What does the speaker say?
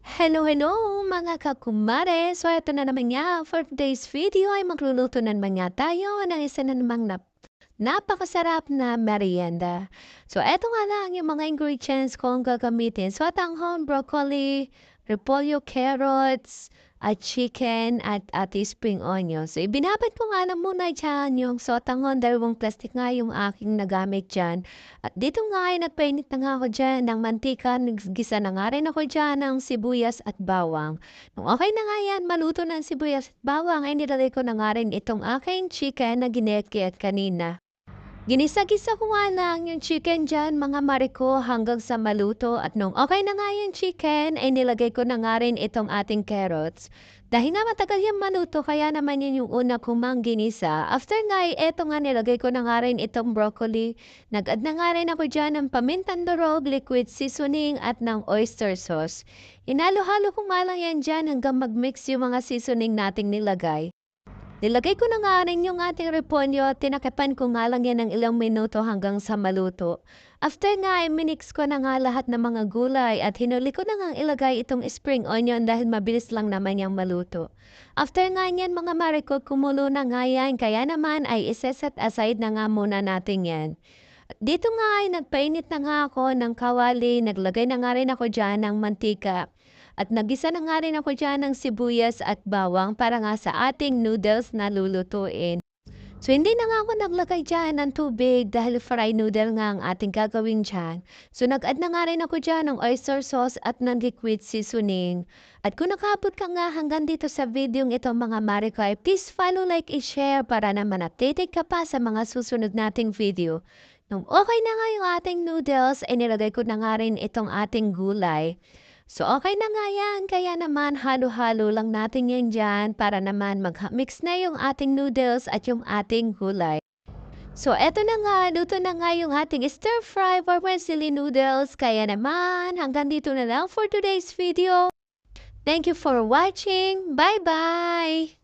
Hello, hello mga kakumare! So eto na naman nga, for today's video ay magluluto na naman nga tayo ng isa na namang napakasarap na merienda. So eto nga lang yung mga ingredients kong gagamitin. So tanghon, broccoli, repolyo, carrots, at chicken at spring onion. So ibinabad ko nga lang muna dyan yung sotanghon, dalawang plastic nga yung aking nagamit dyan. At dito nga ay nagpainit na nga ako dyan ng mantika, naggisa na nga rin ako dyan ng sibuyas at bawang. Nung okay na nga yan, maluto ng sibuyas at bawang, ay nilagay ko na nga rin itong aking chicken na ginekit kanina. Ginisa-gisa ko nga lang yung chicken dyan, mga mariko, hanggang sa maluto. At nung okay na nga yung chicken, ay nilagay ko na nga rin itong ating carrots. Dahil nga matagal yung maluto, kaya naman yun yung una kumang ginisa. After nga, eto nga nilagay ko na nga rin itong broccoli. Nag-add na nga rin ako dyan ng pamintang durog, liquid seasoning at ng oyster sauce. Inalo-halo ko nga lang yan dyan hanggang mag-mix yung mga seasoning nating nilagay. Nilagay ko na nga rin yung ating repolyo, tinakipan ko nga lang yan ng ilang minuto hanggang sa maluto. After nga, minix ko na nga lahat ng mga gulay at hinuli ko na nga ilagay itong spring onion dahil mabilis lang naman yung maluto. After nga yan mga mariko, kumulo na nga yan, kaya naman ay iseset aside na nga muna natin yan. Dito nga ay nagpainit na nga ako ng kawali, naglagay na nga rin ako dyan ng mantika. At nagisa na nga rin ako dyan ng sibuyas at bawang para nga sa ating noodles na lulutuin. So hindi na nga ako naglagay dyan ng tubig dahil fried noodle nga ang ating gagawin dyan. So nag-add na nga rin ako dyan ng oyster sauce at ng liquid seasoning. At kung nakabot ka nga hanggang dito sa video ito mga Marikoy, please follow, like, and share para naman updated ka pa sa mga susunod nating video. Nung okay na nga yung ating noodles, ay nilagay ko na nga rin itong ating gulay. So, okay na nga yan. Kaya naman, halo-halo lang natin yan dyan para naman mag-mix na yung ating noodles at yung ating gulay. So, eto na nga, luto na nga yung ating stir-fry vermicelli noodles. Kaya naman, hanggang dito na lang for today's video. Thank you for watching. Bye-bye!